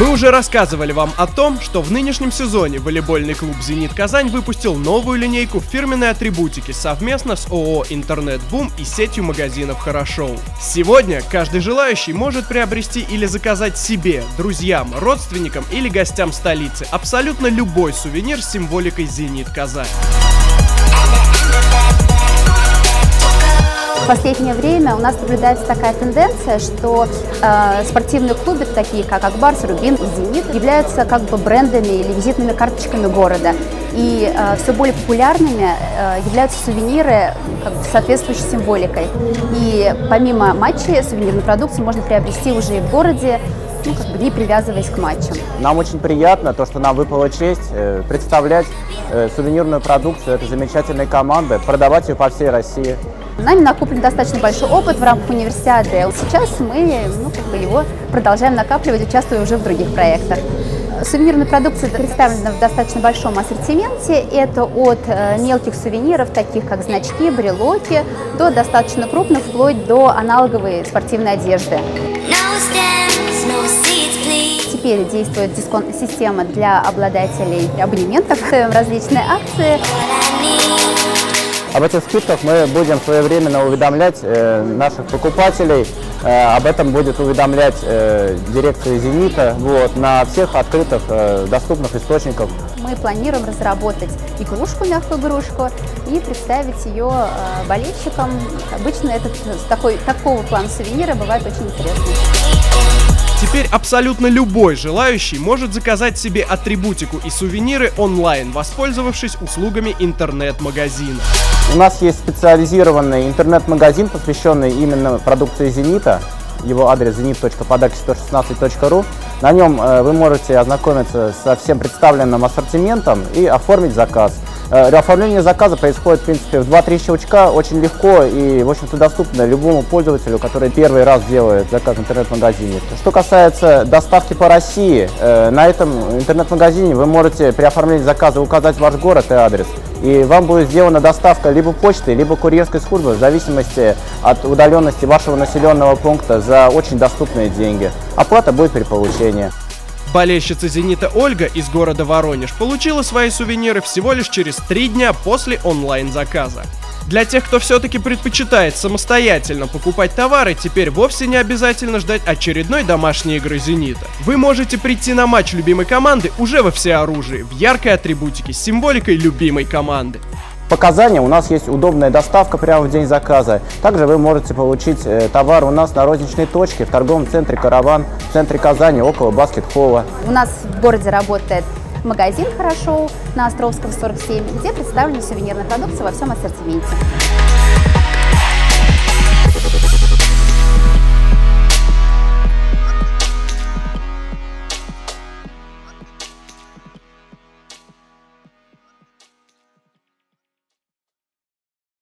Мы уже рассказывали вам о том, что в нынешнем сезоне волейбольный клуб «Зенит Казань» выпустил новую линейку фирменной атрибутики совместно с ООО «Интернет-Бум» и сетью магазинов «Хорошоу». Сегодня каждый желающий может приобрести или заказать себе, друзьям, родственникам или гостям столицы абсолютно любой сувенир с символикой «Зенит Казань». В последнее время у нас наблюдается такая тенденция, что спортивные клубы, такие как «Акбарс», «Рубин» и «Зенит», являются как бы брендами или визитными карточками города. И все более популярными являются сувениры с соответствующей символикой. И помимо матчей сувенирной продукции можно приобрести уже и в городе, не привязываясь к матчам. Нам очень приятно то, что нам выпала честь представлять сувенирную продукцию этой замечательной команды, продавать ее по всей России. Нами накоплен достаточно большой опыт в рамках универсиады. Сейчас мы его продолжаем накапливать, участвуя уже в других проектах. Сувенирная продукция представлена в достаточно большом ассортименте. Это от мелких сувениров, таких как значки, брелоки, до достаточно крупных, вплоть до аналоговой спортивной одежды. Теперь действует дисконт-система для обладателей абонементов, различные акции. Об этих скидках мы будем своевременно уведомлять наших покупателей. Об этом будет уведомлять дирекция «Зенита» на всех открытых доступных источниках. Мы планируем разработать игрушку, мягкую игрушку, и представить ее болельщикам. Обычно такого плана сувенира бывает очень интересно. Теперь абсолютно любой желающий может заказать себе атрибутику и сувениры онлайн, воспользовавшись услугами интернет-магазина. У нас есть специализированный интернет-магазин, посвященный именно продукции «Зенита». Его адрес zenit.podaки116.ru. На нем вы можете ознакомиться со всем представленным ассортиментом и оформить заказ. Оформление заказа происходит, в принципе, в 2-3 щелчка, очень легко и, в общем-то, доступно любому пользователю, который первый раз делает заказ в интернет-магазине. Что касается доставки по России, на этом интернет-магазине вы можете при оформлении заказа указать ваш город и адрес, и вам будет сделана доставка либо почтой, либо курьерской службы, в зависимости от удаленности вашего населенного пункта, за очень доступные деньги. Оплата будет при получении. Болельщица «Зенита» Ольга из города Воронеж получила свои сувениры всего лишь через 3 дня после онлайн-заказа. Для тех, кто все-таки предпочитает самостоятельно покупать товары, теперь вовсе не обязательно ждать очередной домашней игры «Зенита». Вы можете прийти на матч любимой команды уже во всеоружии, в яркой атрибутике с символикой любимой команды. По Казани у нас есть удобная доставка прямо в день заказа. Также вы можете получить товар у нас на розничной точке в торговом центре «Караван», в центре Казани, около баскет-холла. У нас в городе работает магазин «Хорошоу» на Островского, 47, где представлена сувенирная продукция во всем ассортименте.